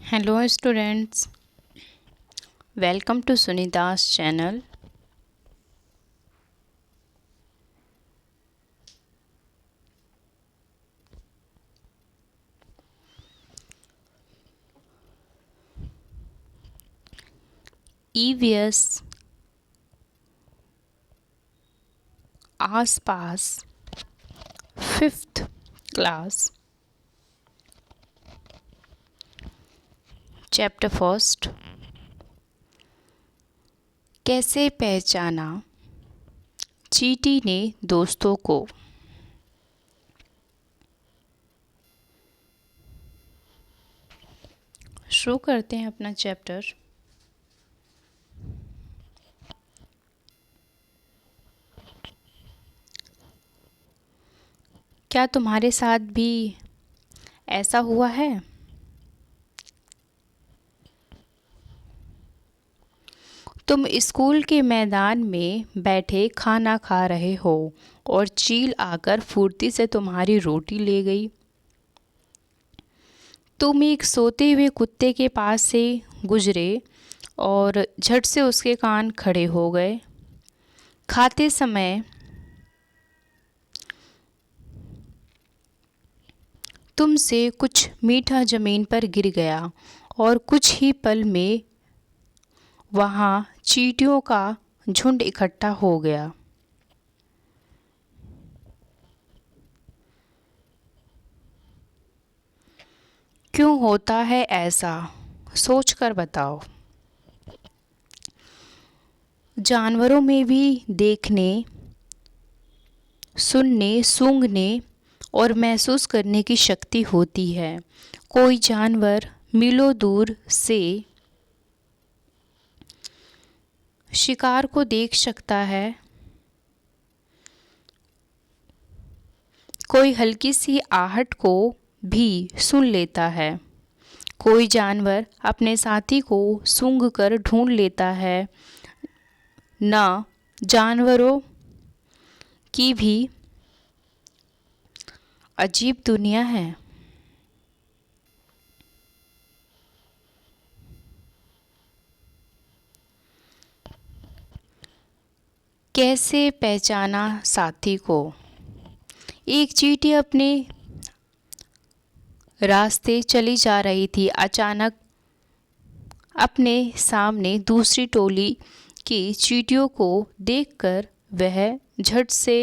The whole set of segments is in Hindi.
Hello students, welcome to Sunita's channel. EVS आसपास 5th class चैप्टर फर्स्ट कैसे पहचाना चींटी ने दोस्तों को। शुरू करते हैं अपना चैप्टर। क्या तुम्हारे साथ भी ऐसा हुआ है? तुम स्कूल के मैदान में बैठे खाना खा रहे हो और चील आकर फुर्ती से तुम्हारी रोटी ले गई। तुम एक सोते हुए कुत्ते के पास से गुजरे और झट से उसके कान खड़े हो गए। खाते समय तुमसे कुछ मीठा ज़मीन पर गिर गया और कुछ ही पल में वहाँ चींटियों का झुंड इकट्ठा हो गया। क्यों होता है ऐसा, सोच कर बताओ। जानवरों में भी देखने, सुनने, सूंघने और महसूस करने की शक्ति होती है। कोई जानवर मीलों दूर से शिकार को देख सकता है, कोई हल्की सी आहट को भी सुन लेता है, कोई जानवर अपने साथी को सूंघकर ढूंढ लेता है। ना जानवरों की भी अजीब दुनिया है। कैसे पहचाना साथी को। एक चींटी अपने रास्ते चली जा रही थी। अचानक अपने सामने दूसरी टोली की चींटियों को देखकर वह झट से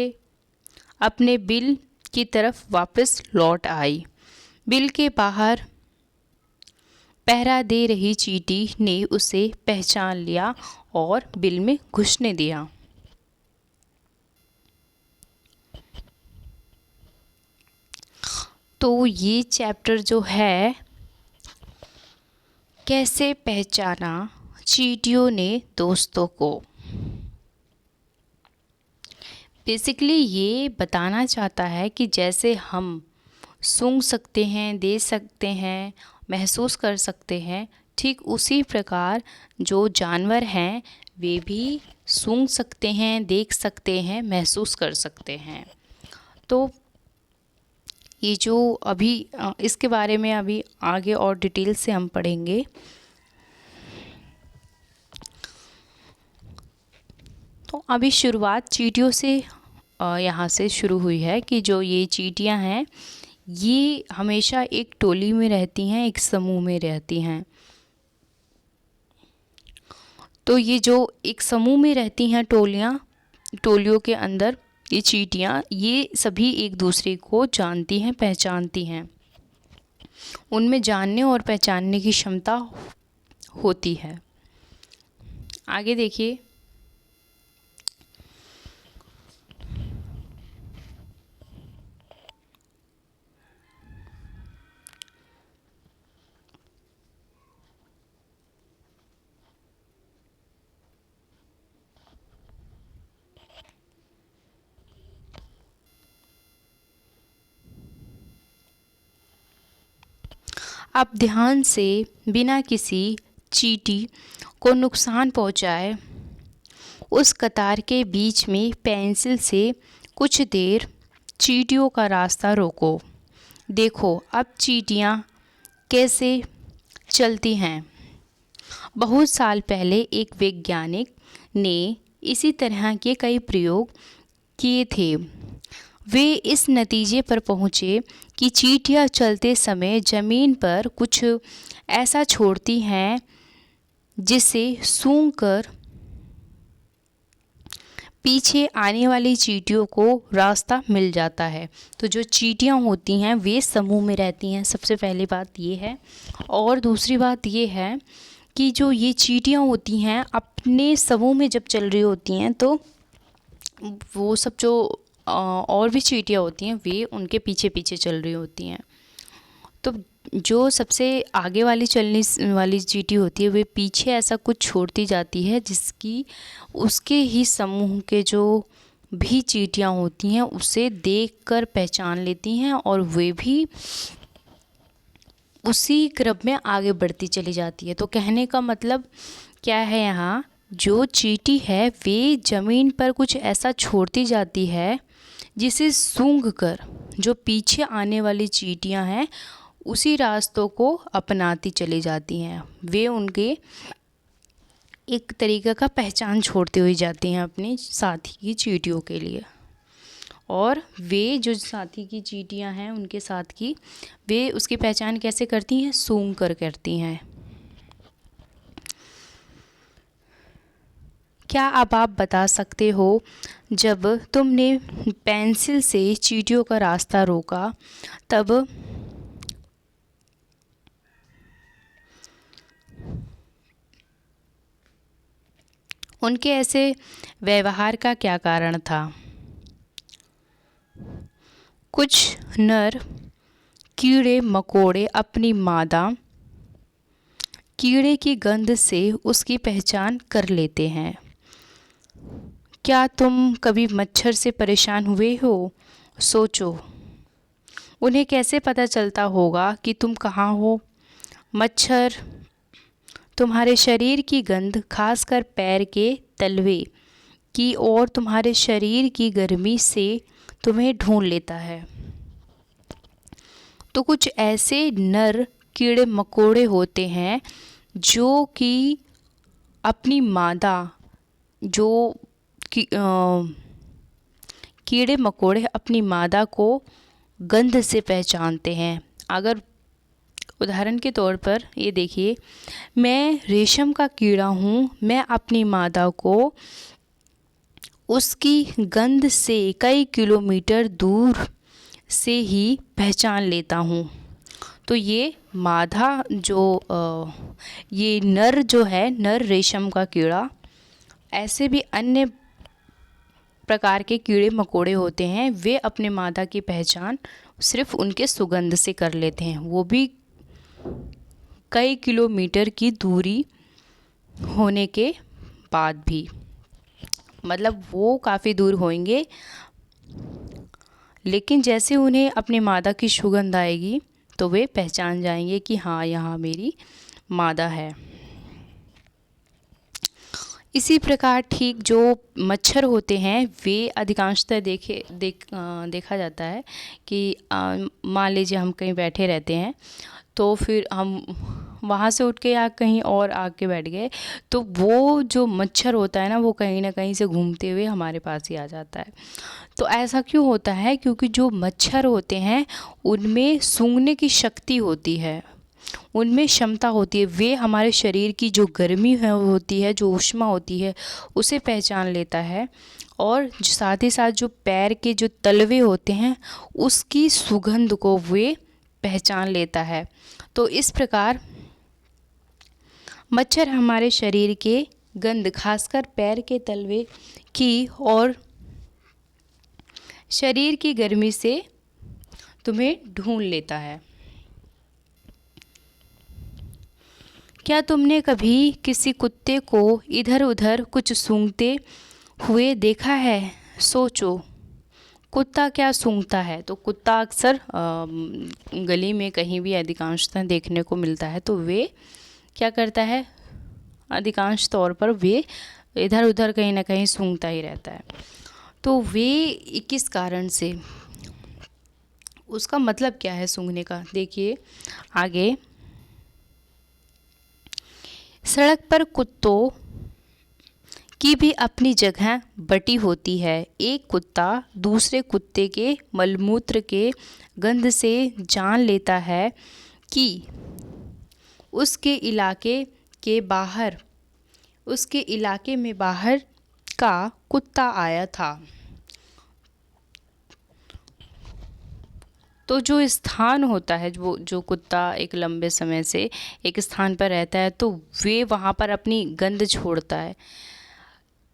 अपने बिल की तरफ वापस लौट आई। बिल के बाहर पहरा दे रही चींटी ने उसे पहचान लिया और बिल में घुसने दिया। तो ये चैप्टर जो है, कैसे पहचाना चींटियों ने दोस्तों को, बेसिकली ये बताना चाहता है कि जैसे हम सूंघ सकते हैं, देख सकते हैं, महसूस कर सकते हैं, ठीक उसी प्रकार जो जानवर हैं वे भी सूंघ सकते हैं, देख सकते हैं, महसूस कर सकते हैं। तो ये जो अभी इसके बारे में अभी आगे और डिटेल से हम पढ़ेंगे। तो अभी शुरुआत चींटियों से यहाँ से शुरू हुई है कि जो ये चींटियाँ हैं ये हमेशा एक टोली में रहती हैं, एक समूह में रहती हैं। तो ये जो एक समूह में रहती हैं टोलियों के अंदर ये चींटियाँ, ये सभी एक दूसरे को जानती हैं, पहचानती हैं। उनमें जानने और पहचानने की क्षमता होती है। आगे देखिए। अब ध्यान से, बिना किसी चींटी को नुकसान पहुंचाए, उस कतार के बीच में पेंसिल से कुछ देर चींटियों का रास्ता रोको। देखो अब चींटियाँ कैसे चलती हैं। बहुत साल पहले एक वैज्ञानिक ने इसी तरह के कई प्रयोग किए थे। वे इस नतीजे पर पहुँचे कि चींटियाँ चलते समय ज़मीन पर कुछ ऐसा छोड़ती हैं जिसे सूंघकर पीछे आने वाली चींटियों को रास्ता मिल जाता है। तो जो चींटियाँ होती हैं वे समूह में रहती हैं, सबसे पहली बात ये है। और दूसरी बात ये है कि जो ये चींटियाँ होती हैं अपने समूह में जब चल रही होती हैं तो वो सब जो और भी चींटियाँ होती हैं वे उनके पीछे पीछे चल रही होती हैं। तो जो सबसे आगे वाली चलने वाली चींटी होती है वे पीछे ऐसा कुछ छोड़ती जाती है जिसकी उसके ही समूह के जो भी चींटियाँ होती हैं उसे देखकर पहचान लेती हैं और वे भी उसी क्रम में आगे बढ़ती चली जाती है। तो कहने का मतलब क्या है, यहाँ जो चींटी है वे ज़मीन पर कुछ ऐसा छोड़ती जाती है जिसे सूंघकर जो पीछे आने वाली चींटियाँ हैं उसी रास्तों को अपनाती चली जाती हैं। वे उनके एक तरीक़े का पहचान छोड़ती हुई जाती हैं अपने साथी की चींटियों के लिए। और वे जो साथी की चींटियां हैं उनके साथ की वे उसकी पहचान कैसे करती हैं, सूंघ कर करती हैं। क्या अब आप बता सकते हो जब तुमने पेंसिल से चींटियों का रास्ता रोका तब उनके ऐसे व्यवहार का क्या कारण था? कुछ नर कीड़े मकोड़े अपनी मादा कीड़े की गंध से उसकी पहचान कर लेते हैं। क्या तुम कभी मच्छर से परेशान हुए हो? सोचो, उन्हें कैसे पता चलता होगा कि तुम कहाँ हो? मच्छर तुम्हारे शरीर की गंध, खासकर पैर के तलवे की और तुम्हारे शरीर की गर्मी से तुम्हें ढूंढ लेता है। तो कुछ ऐसे नर कीड़े मकोड़े होते हैं जो कि अपनी मादा जो कीड़े मकोड़े अपनी मादा को गंध से पहचानते हैं। अगर उदाहरण के तौर पर ये देखिए, मैं रेशम का कीड़ा हूँ, मैं अपनी मादा को उसकी गंध से कई किलोमीटर दूर से ही पहचान लेता हूँ। तो ये मादा जो ये नर जो है, नर रेशम का कीड़ा, ऐसे भी अन्य प्रकार के कीड़े मकोड़े होते हैं, वे अपने मादा की पहचान सिर्फ उनके सुगंध से कर लेते हैं, वो भी कई किलोमीटर की दूरी होने के बाद भी। मतलब वो काफ़ी दूर होंगे, लेकिन जैसे उन्हें अपनी मादा की सुगंध आएगी तो वे पहचान जाएंगे कि हाँ, यहाँ मेरी मादा है। इसी प्रकार ठीक जो मच्छर होते हैं वे अधिकांशतः देखा जाता है कि मान लीजिए हम कहीं बैठे रहते हैं तो फिर हम वहाँ से उठ के या कहीं और आके बैठ गए तो वो जो मच्छर होता है ना कहीं से घूमते हुए हमारे पास ही आ जाता है। तो ऐसा क्यों होता है? क्योंकि जो मच्छर होते हैं उनमें सूंघने की शक्ति होती है, उनमें क्षमता होती है, वे हमारे शरीर की जो गर्मी है होती है, जो ऊष्मा होती है उसे पहचान लेता है और साथ ही साथ जो पैर के जो तलवे होते हैं उसकी सुगंध को वे पहचान लेता है। तो इस प्रकार मच्छर हमारे शरीर के गंध, खासकर पैर के तलवे की और शरीर की गर्मी से तुम्हें ढूंढ लेता है। क्या तुमने कभी किसी कुत्ते को इधर उधर कुछ सूंघते हुए देखा है? सोचो, कुत्ता क्या सूंघता है? तो कुत्ता अक्सर गली में कहीं भी अधिकांशतः देखने को मिलता है, तो वे क्या करता है, अधिकांश तौर पर वे इधर उधर कहीं ना कहीं सूंघता ही रहता है। तो वे किस कारण से, उसका मतलब क्या है सूंघने का? देखिए आगे, सड़क पर कुत्तों की भी अपनी जगह बटी होती है। एक कुत्ता दूसरे कुत्ते के मलमूत्र के गंध से जान लेता है कि उसके इलाके में बाहर का कुत्ता आया था। तो जो स्थान होता है, जो कुत्ता एक लंबे समय से एक स्थान पर रहता है तो वे वहाँ पर अपनी गंध छोड़ता है।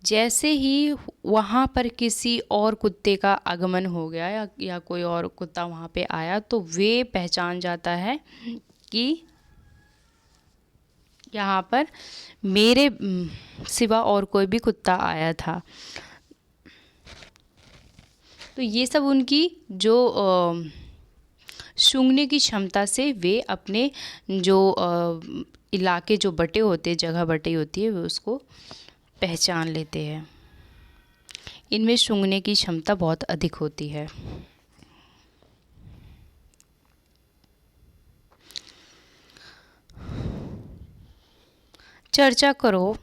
जैसे ही वहाँ पर किसी और कुत्ते का आगमन हो गया या कोई और कुत्ता वहाँ पे आया तो वे पहचान जाता है कि यहाँ पर मेरे सिवा और कोई भी कुत्ता आया था। तो ये सब उनकी जो सूंघने की क्षमता से वे अपने जो इलाके जो बटे होते, जगह बटी होती है, वे उसको पहचान लेते हैं। इनमें सूंघने की क्षमता बहुत अधिक होती है। चर्चा करो।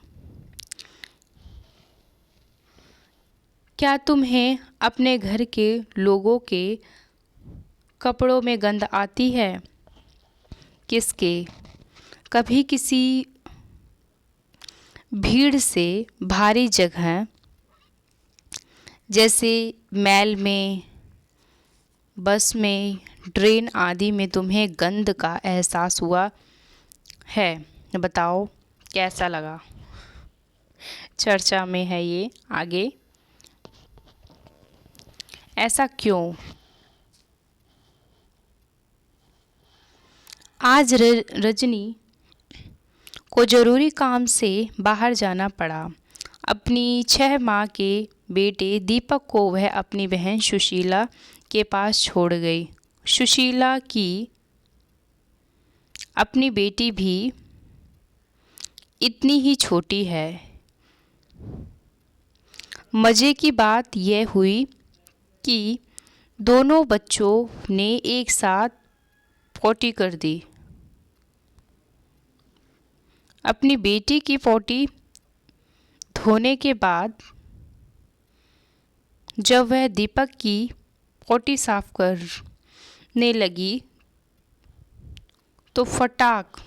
क्या तुम्हें अपने घर के लोगों के कपड़ों में गंध आती है? किसके? कभी किसी भीड़ से भारी जगह जैसे मैल में, बस में, ट्रेन आदि में तुम्हें गंध का एहसास हुआ है? बताओ कैसा लगा। चर्चा में है ये आगे। ऐसा क्यों? आज रजनी को ज़रूरी काम से बाहर जाना पड़ा। अपनी 6 माह के बेटे दीपक को वह अपनी बहन सुशीला के पास छोड़ गई। सुशीला की अपनी बेटी भी इतनी ही छोटी है। मज़े की बात यह हुई कि दोनों बच्चों ने एक साथ पोटी कर दी। अपनी बेटी की पोटी धोने के बाद जब वह दीपक की पोटी साफ करने लगी तो फटाक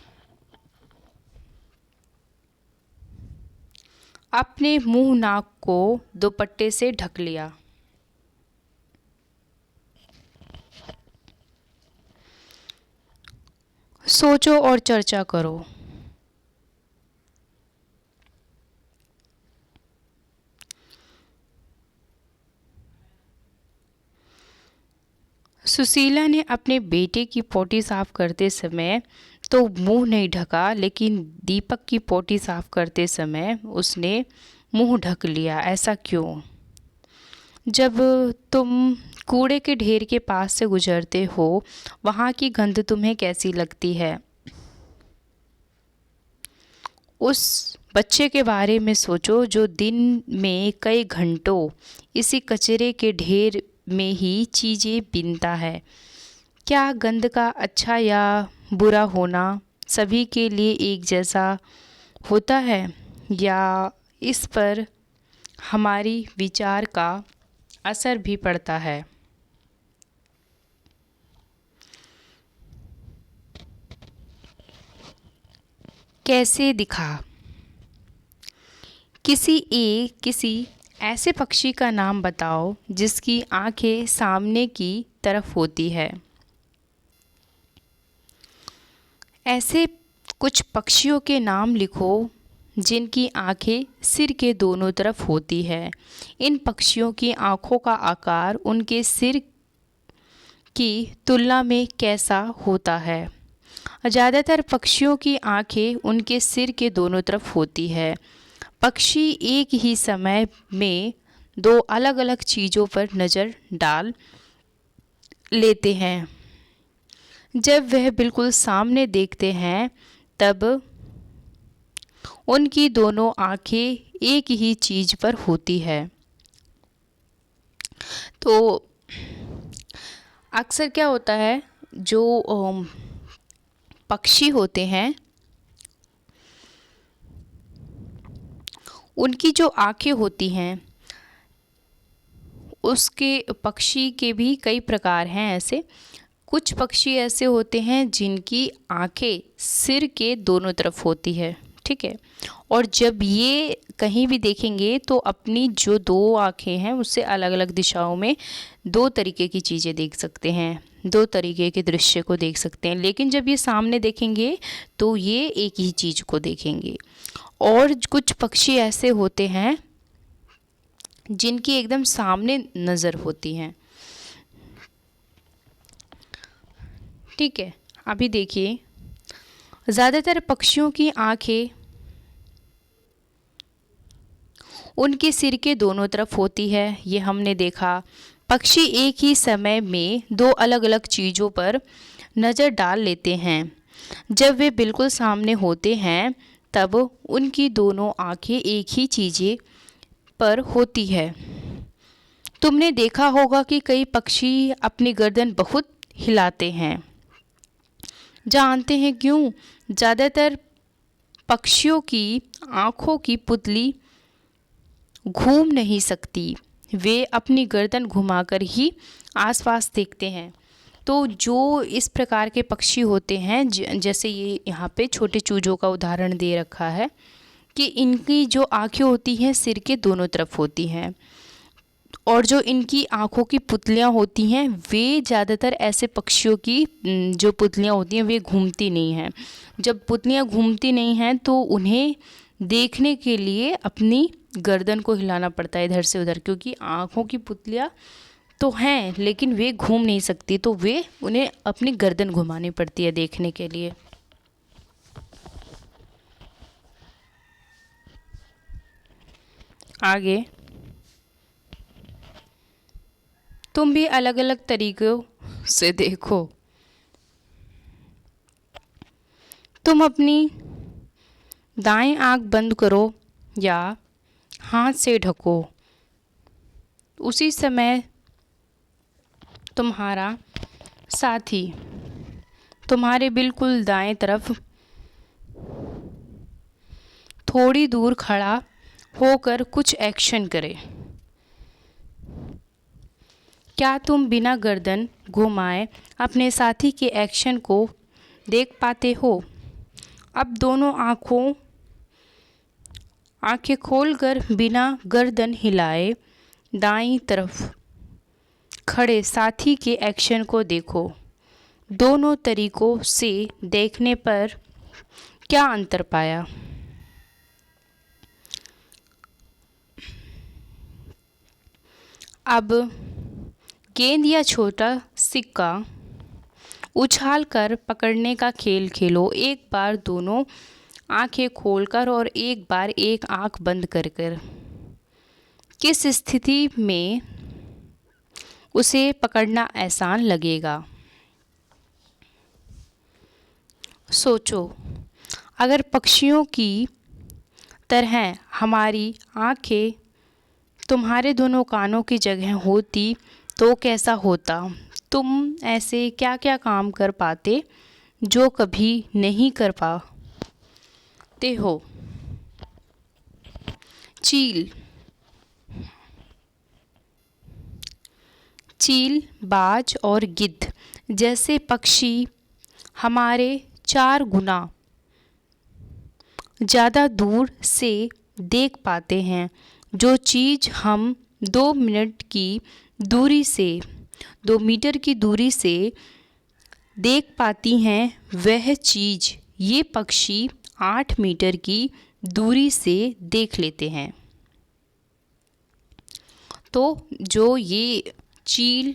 अपने मुंह नाक को दुपट्टे से ढक लिया। सोचो और चर्चा करो। सुशीला ने अपने बेटे की पोटी साफ करते समय तो मुंह नहीं ढका, लेकिन दीपक की पोटी साफ करते समय उसने मुंह ढक लिया। ऐसा क्यों? जब तुम कूड़े के ढेर के पास से गुजरते हो, वहाँ की गंध तुम्हें कैसी लगती है? उस बच्चे के बारे में सोचो जो दिन में कई घंटों इसी कचरे के ढेर में ही चीज़ें बीनता है। क्या गंध का अच्छा या बुरा होना सभी के लिए एक जैसा होता है, या इस पर हमारी विचार का असर भी पड़ता है? कैसे दिखा? किसी ऐसे पक्षी का नाम बताओ जिसकी आंखें सामने की तरफ होती है। ऐसे कुछ पक्षियों के नाम लिखो जिनकी आंखें सिर के दोनों तरफ होती है। इन पक्षियों की आंखों का आकार उनके सिर की तुलना में कैसा होता है? ज़्यादातर पक्षियों की आंखें उनके सिर के दोनों तरफ होती है। पक्षी एक ही समय में 2 अलग-अलग चीज़ों पर नज़र डाल लेते हैं। जब वह बिल्कुल सामने देखते हैं तब उनकी दोनों आंखें एक ही चीज़ पर होती है। तो अक्सर क्या होता है, जो पक्षी होते हैं उनकी जो आँखें होती हैं, उसके पक्षी के भी कई प्रकार हैं। ऐसे कुछ पक्षी ऐसे होते हैं जिनकी आँखें सिर के दोनों तरफ होती है, ठीक है। और जब ये कहीं भी देखेंगे तो अपनी जो दो आँखें हैं उससे अलग अलग दिशाओं में दो तरीके की चीज़ें देख सकते हैं, दो तरीके के दृश्य को देख सकते हैं। लेकिन जब ये सामने देखेंगे तो ये एक ही चीज़ को देखेंगे। और कुछ पक्षी ऐसे होते हैं जिनकी एकदम सामने नज़र होती हैं, ठीक है। अभी देखिए, ज़्यादातर पक्षियों की आँखें उनके सिर के दोनों तरफ होती है, ये हमने देखा। पक्षी एक ही समय में दो अलग अलग चीज़ों पर नज़र डाल लेते हैं। जब वे बिल्कुल सामने होते हैं तब उनकी दोनों आँखें एक ही चीज़ें पर होती है। तुमने देखा होगा कि कई पक्षी अपनी गर्दन बहुत हिलाते हैं। जानते हैं क्यों? ज़्यादातर पक्षियों की आँखों की पुतली घूम नहीं सकती, वे अपनी गर्दन घुमाकर ही आसपास देखते हैं। तो जो इस प्रकार के पक्षी होते हैं, जैसे ये यहाँ पे छोटे चूजों का उदाहरण दे रखा है कि इनकी जो आँखें होती हैं सिर के दोनों तरफ होती हैं, और जो इनकी आँखों की पुतलियाँ होती हैं वे ज़्यादातर ऐसे पक्षियों की जो पुतलियाँ होती हैं वे घूमती नहीं हैं। जब पुतलियाँ घूमती नहीं हैं तो उन्हें देखने के लिए अपनी गर्दन को हिलाना पड़ता है इधर से उधर, क्योंकि आँखों की पुतलियाँ तो हैं लेकिन वे घूम नहीं सकती, तो वे उन्हें अपनी गर्दन घुमानी पड़ती है देखने के लिए। आगे तुम भी अलग अलग तरीक़ों से देखो। तुम अपनी दाएं आँख बंद करो या हाथ से ढको। उसी समय तुम्हारा साथी तुम्हारे बिल्कुल दाएं तरफ थोड़ी दूर खड़ा होकर कुछ एक्शन करे। क्या तुम बिना गर्दन घुमाए अपने साथी के एक्शन को देख पाते हो? अब दोनों आँखें खोलकर बिना गर्दन हिलाए दाईं तरफ खड़े साथी के एक्शन को देखो। दोनों तरीकों से देखने पर क्या अंतर पाया? अब गेंद या छोटा सिक्का उछाल कर पकड़ने का खेल खेलो। एक बार दोनों आंखें खोलकर और एक बार एक आंख बंद कर कर। किस स्थिति में उसे पकड़ना आसान लगेगा? सोचो, अगर पक्षियों की तरह हमारी आंखें तुम्हारे दोनों कानों की जगह होती तो कैसा होता? तुम ऐसे क्या क्या काम कर पाते जो कभी नहीं कर पाते हो? चील, बाज और गिद्ध जैसे पक्षी हमारे 4 गुना ज़्यादा दूर से देख पाते हैं। जो चीज़ हम 2 मीटर की दूरी से देख पाती हैं, वह चीज़ ये पक्षी 8 मीटर की दूरी से देख लेते हैं। तो जो ये चील,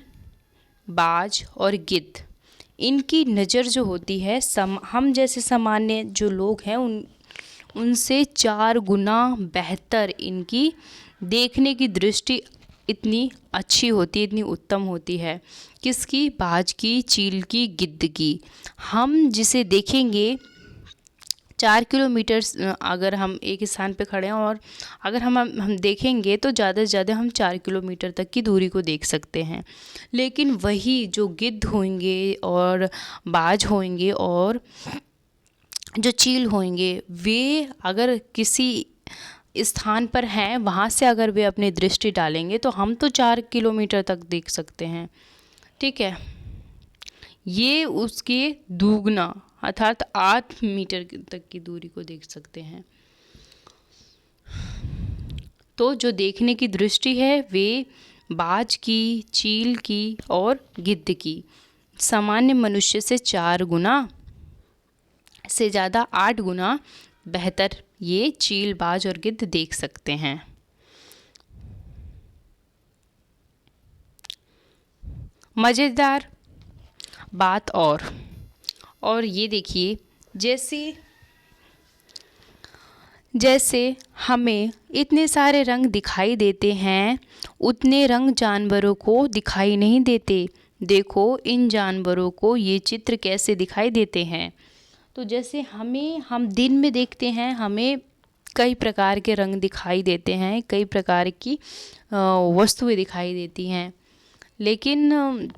बाज और गिद्ध, इनकी नज़र जो होती है हम जैसे सामान्य जो लोग हैं उनसे 4 गुना बेहतर इनकी देखने की दृष्टि इतनी अच्छी होती है, इतनी उत्तम होती है। किसकी? बाज की, चील की, गिद्ध की। हम जिसे देखेंगे 4 किलोमीटर, अगर हम एक स्थान पे खड़े हैं और अगर हम देखेंगे तो ज़्यादा से ज़्यादा हम 4 किलोमीटर तक की दूरी को देख सकते हैं। लेकिन वही जो गिद्ध होंगे और बाज होंगे और जो चील होंगे, वे अगर किसी स्थान पर हैं वहाँ से अगर वे अपनी दृष्टि डालेंगे तो हम तो 4 किलोमीटर तक देख सकते हैं, ठीक है। ये उसके दुगना अर्थात 8 मीटर तक की दूरी को देख सकते हैं। तो जो देखने की दृष्टि है वे बाज की, चील की और गिद्ध की सामान्य मनुष्य से 4 गुना से ज़्यादा 8 गुना बेहतर ये चील, बाज और गिद्ध देख सकते हैं। मज़ेदार बात और ये देखिए, जैसे हमें इतने सारे रंग दिखाई देते हैं उतने रंग जानवरों को दिखाई नहीं देते। देखो इन जानवरों को ये चित्र कैसे दिखाई देते हैं। तो जैसे हम दिन में देखते हैं, हमें कई प्रकार के रंग दिखाई देते हैं, कई प्रकार की वस्तुएं दिखाई देती हैं, लेकिन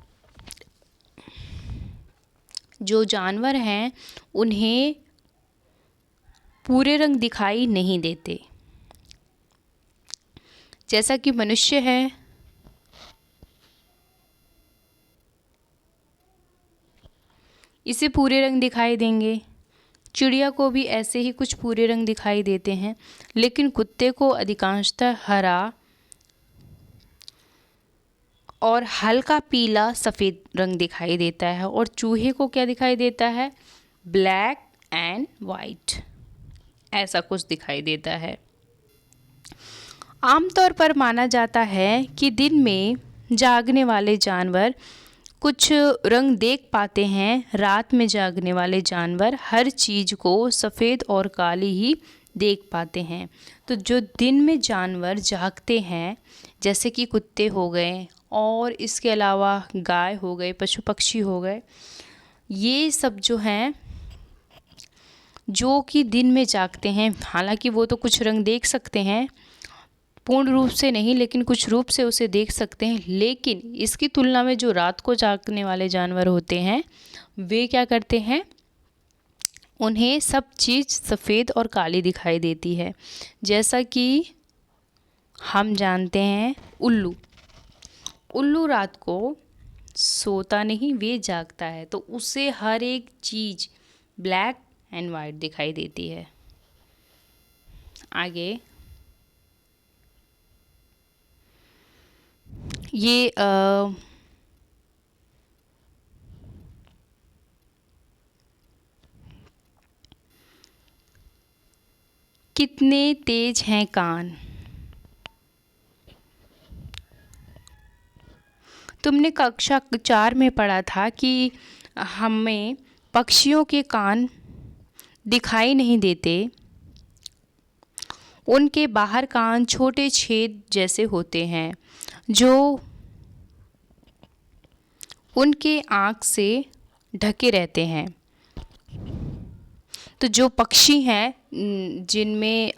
जो जानवर हैं उन्हें पूरे रंग दिखाई नहीं देते। जैसा कि मनुष्य है, इसे पूरे रंग दिखाई देंगे, चिड़िया को भी ऐसे ही कुछ पूरे रंग दिखाई देते हैं, लेकिन कुत्ते को अधिकांशतः हरा और हल्का पीला सफ़ेद रंग दिखाई देता है, और चूहे को क्या दिखाई देता है, ब्लैक एंड वाइट, ऐसा कुछ दिखाई देता है। आमतौर पर माना जाता है कि दिन में जागने वाले जानवर कुछ रंग देख पाते हैं, रात में जागने वाले जानवर हर चीज़ को सफ़ेद और काली ही देख पाते हैं। तो जो दिन में जानवर जागते हैं जैसे कि कुत्ते हो गए और इसके अलावा गाय हो गए, पशु पक्षी हो गए, ये सब जो हैं जो कि दिन में जागते हैं, हालांकि वो तो कुछ रंग देख सकते हैं, पूर्ण रूप से नहीं लेकिन कुछ रूप से उसे देख सकते हैं, लेकिन इसकी तुलना में जो रात को जागने वाले जानवर होते हैं वे क्या करते हैं, उन्हें सब चीज़ सफ़ेद और काली दिखाई देती है। जैसा कि हम जानते हैं उल्लू रात को सोता नहीं, वे जागता है, तो उसे हर एक चीज़ ब्लैक एंड वाइट दिखाई देती है। आगे ये कितने तेज हैं कान। तुमने कक्षा 4 में पढ़ा था कि हमें पक्षियों के कान दिखाई नहीं देते, उनके बाहर कान छोटे छेद जैसे होते हैं जो उनके आँख से ढके रहते हैं। तो जो पक्षी हैं जिनमें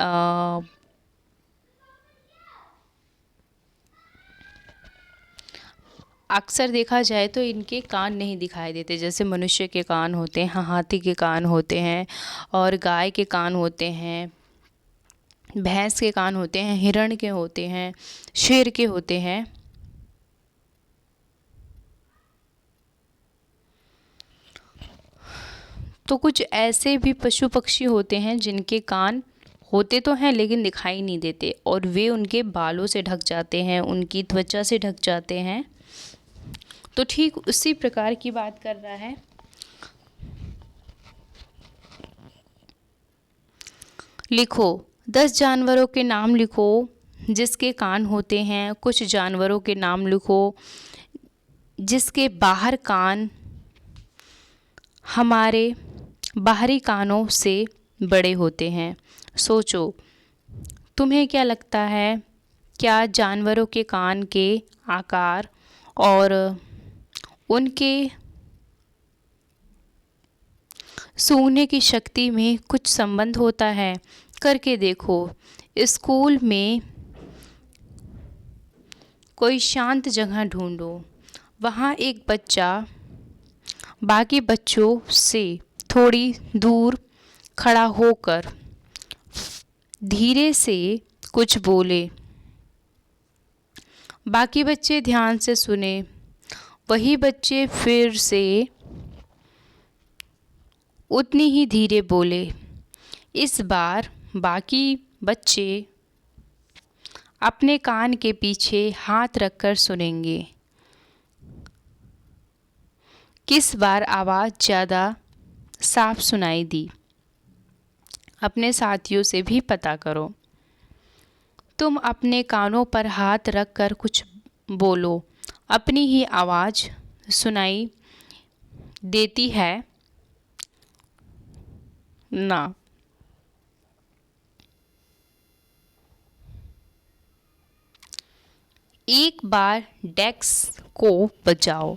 अक्सर देखा जाए तो इनके कान नहीं दिखाई देते, जैसे मनुष्य के कान होते हैं, हाथी के कान होते हैं और गाय के कान होते हैं, भैंस के कान होते हैं, हिरण के होते हैं, शेर के होते हैं। तो कुछ ऐसे भी पशु पक्षी होते हैं जिनके कान होते तो हैं लेकिन दिखाई नहीं देते, और वे उनके बालों से ढक जाते हैं, उनकी त्वचा से ढक जाते हैं। तो ठीक उसी प्रकार की बात कर रहा है। लिखो 10 जानवरों के नाम लिखो जिसके कान होते हैं, कुछ जानवरों के नाम लिखो जिसके बाहर कान हमारे बाहरी कानों से बड़े होते हैं। सोचो तुम्हें क्या लगता है, क्या जानवरों के कान के आकार और उनके सूंघने की शक्ति में कुछ संबंध होता है? करके देखो। स्कूल में कोई शांत जगह ढूंढो, वहाँ एक बच्चा बाकी बच्चों से थोड़ी दूर खड़ा होकर धीरे से कुछ बोले। बाकी बच्चे ध्यान से सुने। वही बच्चे फिर से उतनी ही धीरे बोले। इस बार बाकी बच्चे अपने कान के पीछे हाथ रखकर सुनेंगे। किस बार आवाज़ ज़्यादा साफ सुनाई दी? अपने साथियों से भी पता करो। तुम अपने कानों पर हाथ रख कर कुछ बोलो। अपनी ही आवाज़ सुनाई देती है ना? एक बार डेस्क को बजाओ।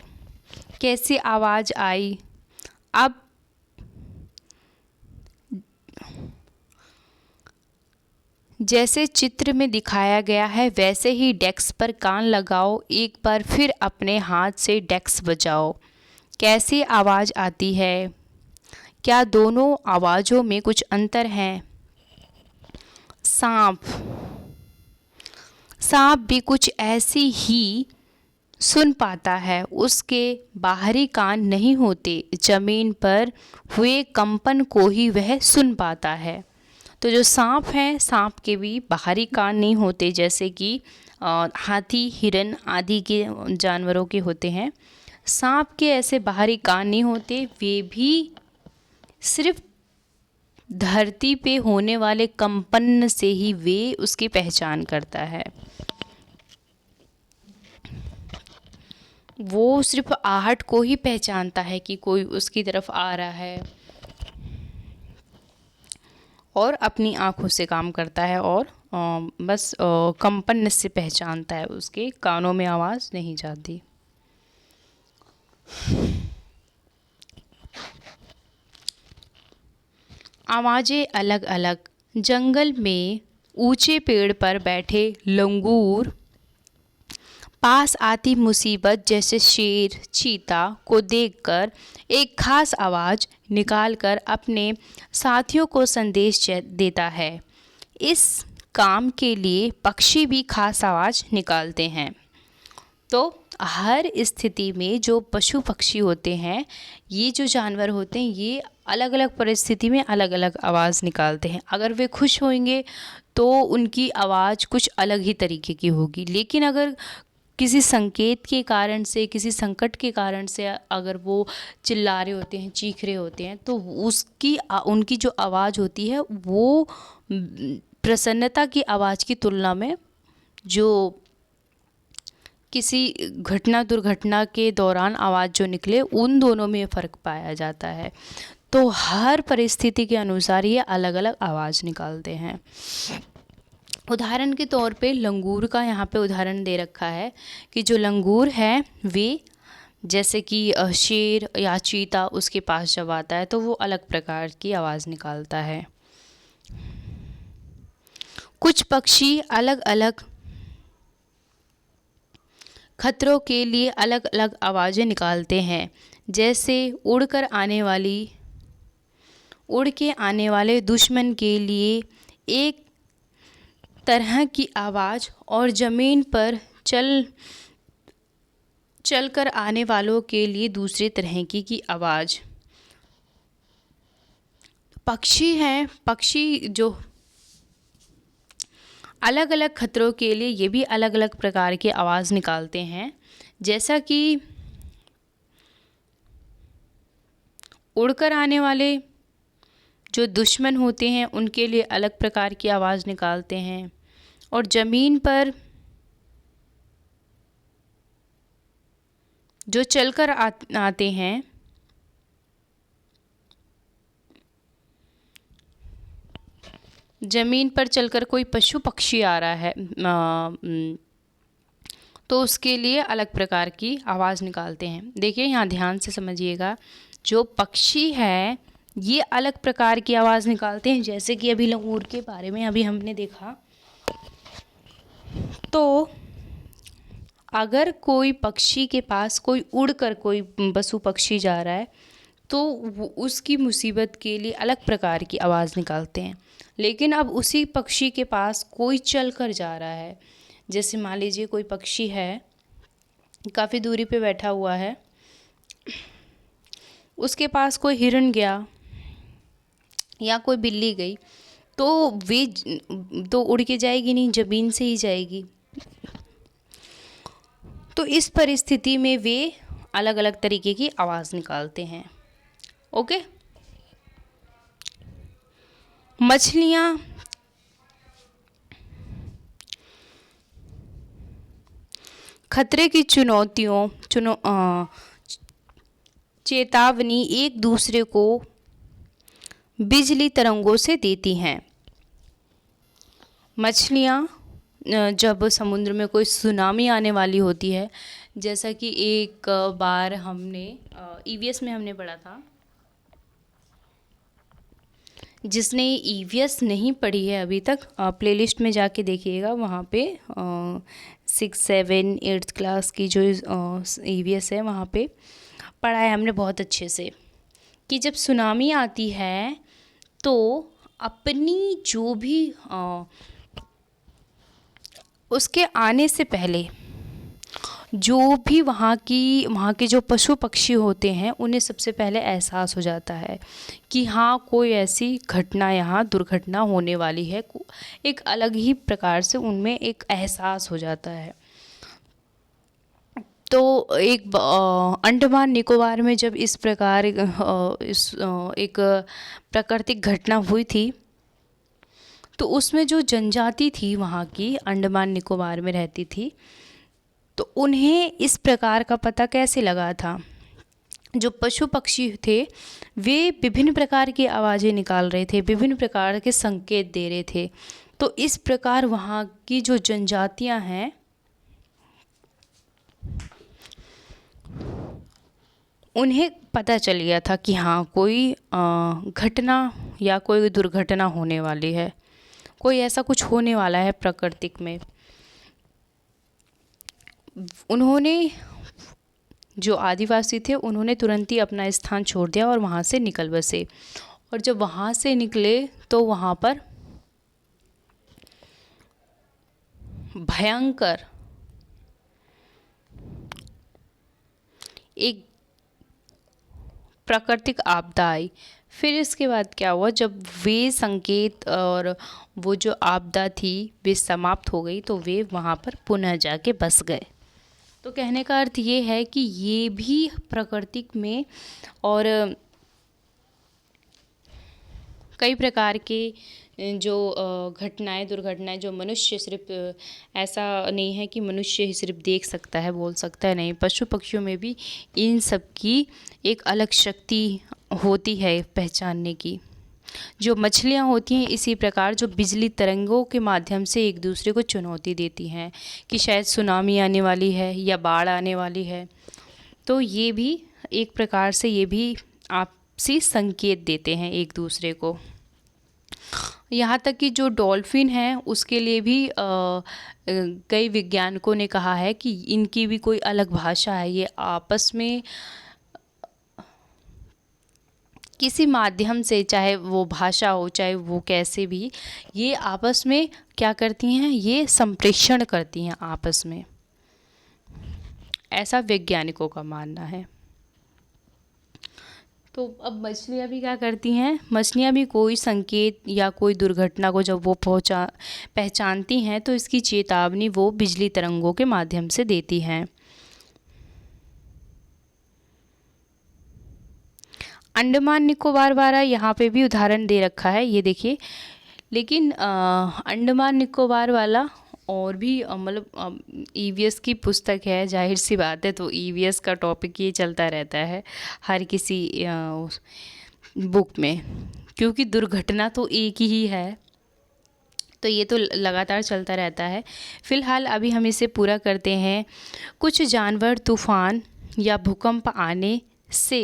कैसी आवाज़ आई? अब जैसे चित्र में दिखाया गया है वैसे ही डेस्क पर कान लगाओ। एक बार फिर अपने हाथ से डेस्क बजाओ। कैसी आवाज़ आती है? क्या दोनों आवाज़ों में कुछ अंतर है? सांप भी कुछ ऐसी ही सुन पाता है। उसके बाहरी कान नहीं होते, जमीन पर हुए कंपन को ही वह सुन पाता है। तो जो सांप है, सांप के भी बाहरी कान नहीं होते, जैसे कि हाथी, हिरन आदि के जानवरों के होते हैं। सांप के ऐसे बाहरी कान नहीं होते, वे भी सिर्फ धरती पे होने वाले कंपन से ही वे उसकी पहचान करता है। वो सिर्फ आहट को ही पहचानता है कि कोई उसकी तरफ आ रहा है, और अपनी आँखों से काम करता है और बस कंपन से पहचानता है, उसके कानों में आवाज़ नहीं जाती। आवाज़ें अलग अलग। जंगल में ऊंचे पेड़ पर बैठे लंगूर पास आती मुसीबत जैसे शेर, चीता को देखकर एक खास आवाज़ निकालकर अपने साथियों को संदेश देता है। इस काम के लिए पक्षी भी खास आवाज़ निकालते हैं। तो हर स्थिति में जो पशु पक्षी होते हैं, ये जो जानवर होते हैं, ये अलग अलग परिस्थिति में अलग अलग आवाज़ निकालते हैं। अगर वे खुश होंगे तो उनकी आवाज़ कुछ अलग ही तरीके की होगी, लेकिन अगर किसी संकेत के कारण से, किसी संकट के कारण से अगर वो चिल्ला रहे होते हैं, चीख रहे होते हैं, तो उनकी जो आवाज़ होती है वो प्रसन्नता की आवाज़ की तुलना में जो किसी दुर्घटना के दौरान आवाज़ जो निकले, उन दोनों में फ़र्क पाया जाता है। तो हर परिस्थिति के अनुसार ये अलग अलग आवाज़ निकालते हैं। उदाहरण के तौर पे लंगूर का यहाँ पे उदाहरण दे रखा है कि जो लंगूर है वे जैसे कि शेर या चीता उसके पास जब आता है तो वो अलग प्रकार की आवाज़ निकालता है। कुछ पक्षी अलग अलग खतरों के लिए अलग अलग आवाज़ें निकालते हैं। जैसे उड़ के आने वाले दुश्मन के लिए एक तरह की आवाज़ और ज़मीन पर चल कर आने वालों के लिए दूसरे तरह की आवाज़। पक्षी जो अलग अलग खतरों के लिए ये भी अलग अलग प्रकार की आवाज़ निकालते हैं। जैसा कि उड़कर आने वाले जो दुश्मन होते हैं उनके लिए अलग प्रकार की आवाज़ निकालते हैं, और ज़मीन पर जो चलकर आते हैं ज़मीन पर चलकर कोई पशु पक्षी आ रहा है तो उसके लिए अलग प्रकार की आवाज़ निकालते हैं। देखिए यहाँ ध्यान से समझिएगा, जो पक्षी है ये अलग प्रकार की आवाज़ निकालते हैं, जैसे कि अभी लंगूर के बारे में अभी हमने देखा। तो अगर कोई पक्षी के पास कोई उड़कर कोई पशु पक्षी जा रहा है तो वो उसकी मुसीबत के लिए अलग प्रकार की आवाज़ निकालते हैं। लेकिन अब उसी पक्षी के पास कोई चल कर जा रहा है, जैसे मान लीजिए कोई पक्षी है, काफ़ी दूरी पे बैठा हुआ है, उसके पास कोई हिरन गया या कोई बिल्ली गई, तो वे तो उड़ के जाएगी नहीं, ज़मीन से ही जाएगी। तो इस परिस्थिति में वे अलग अलग तरीके की आवाज़ निकालते हैं। ओके। मछलियाँ खतरे की चेतावनी एक दूसरे को बिजली तरंगों से देती हैं। मछलियाँ जब समुद्र में कोई सुनामी आने वाली होती है, जैसा कि एक बार हमने ईवीएस में हमने पढ़ा था, जिसने ईवीएस नहीं पढ़ी है अभी तक, प्लेलिस्ट में जाके देखिएगा, वहाँ पे 6, 7, 8th क्लास की जो ईवीएस है वहाँ पे पढ़ा है हमने बहुत अच्छे से, कि जब सुनामी आती है तो अपनी जो भी उसके आने से पहले जो भी वहाँ के जो पशु पक्षी होते हैं, उन्हें सबसे पहले एहसास हो जाता है कि हाँ, कोई ऐसी घटना, यहाँ दुर्घटना होने वाली है। एक अलग ही प्रकार से उनमें एक एहसास हो जाता है। तो एक अंडमान निकोबार में जब इस प्रकार एक प्राकृतिक घटना हुई थी, तो उसमें जो जनजाति थी वहाँ की, अंडमान निकोबार में रहती थी, तो उन्हें इस प्रकार का पता कैसे लगा था? जो पशु पक्षी थे वे विभिन्न प्रकार की आवाज़ें निकाल रहे थे, विभिन्न प्रकार के संकेत दे रहे थे। तो इस प्रकार वहाँ की जो जनजातियाँ हैं, उन्हें पता चल गया था कि हाँ, कोई घटना या कोई दुर्घटना होने वाली है, कोई ऐसा कुछ होने वाला है प्राकृतिक में। उन्होंने, जो आदिवासी थे, उन्होंने तुरंत ही अपना स्थान छोड़ दिया और वहाँ से निकल बसे। और जब वहाँ से निकले तो वहाँ पर भयंकर एक प्राकृतिक आपदा आई। फिर इसके बाद क्या हुआ, जब वे संकेत और वो जो आपदा थी वे समाप्त हो गई, तो वे वहाँ पर पुनः जाके बस गए। तो कहने का अर्थ ये है कि ये भी प्राकृतिक में और कई प्रकार के जो घटनाएं, दुर्घटनाएं, जो मनुष्य सिर्फ ऐसा नहीं है कि मनुष्य ही सिर्फ देख सकता है, बोल सकता है, नहीं, पशु पक्षियों में भी इन सब की एक अलग शक्ति होती है पहचानने की। जो मछलियाँ होती हैं इसी प्रकार जो बिजली तरंगों के माध्यम से एक दूसरे को चुनौती देती हैं कि शायद सुनामी आने वाली है या बाढ़ आने वाली है। तो ये भी एक प्रकार से ये भी आपसी संकेत देते हैं एक दूसरे को। यहाँ तक कि जो डॉल्फिन है उसके लिए भी कई वैज्ञानिकों ने कहा है कि इनकी भी कोई अलग भाषा है। ये आपस में किसी माध्यम से, चाहे वो भाषा हो चाहे वो कैसे भी, ये आपस में क्या करती हैं, ये संप्रेषण करती हैं आपस में, ऐसा वैज्ञानिकों का मानना है। तो अब मछलियाँ भी क्या करती हैं, मछलियाँ भी कोई संकेत या कोई दुर्घटना को जब वो पहचानती हैं तो इसकी चेतावनी वो बिजली तरंगों के माध्यम से देती हैं। अंडमान निकोबार वाला यहाँ पे भी उदाहरण दे रखा है, ये देखिए। लेकिन अंडमान निकोबार वाला और भी मतलब ईवीएस की पुस्तक है, जाहिर सी बात है, तो ईवीएस का टॉपिक ये चलता रहता है हर किसी बुक में, क्योंकि दुर्घटना तो एक ही है, तो ये तो लगातार चलता रहता है। फ़िलहाल अभी हम इसे पूरा करते हैं। कुछ जानवर तूफ़ान या भूकंप आने से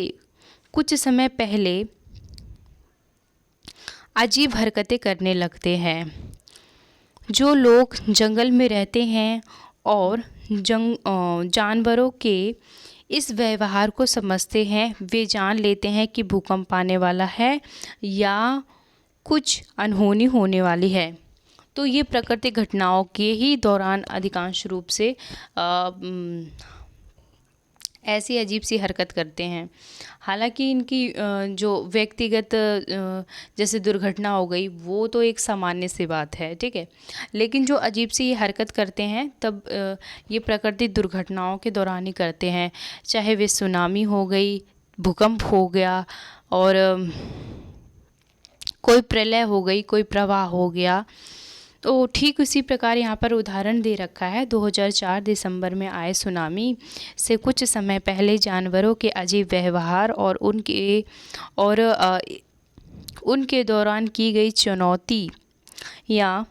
कुछ समय पहले अजीब हरकतें करने लगते हैं। जो लोग जंगल में रहते हैं और जानवरों के इस व्यवहार को समझते हैं वे जान लेते हैं कि भूकंप आने वाला है या कुछ अनहोनी होने वाली है। तो ये प्राकृतिक घटनाओं के ही दौरान अधिकांश रूप से ऐसी अजीब सी हरकत करते हैं। हालांकि इनकी जो व्यक्तिगत जैसे दुर्घटना हो गई वो तो एक सामान्य सी बात है, ठीक है, लेकिन जो अजीब सी ये हरकत करते हैं तब ये प्राकृतिक दुर्घटनाओं के दौरान ही करते हैं, चाहे वे सुनामी हो गई, भूकंप हो गया और कोई प्रलय हो गई, कोई प्रवाह हो गया। तो ठीक उसी प्रकार यहाँ पर उदाहरण दे रखा है 2004 दिसंबर में आए सुनामी से कुछ समय पहले जानवरों के अजीब व्यवहार और उनके दौरान की गई चुनौती या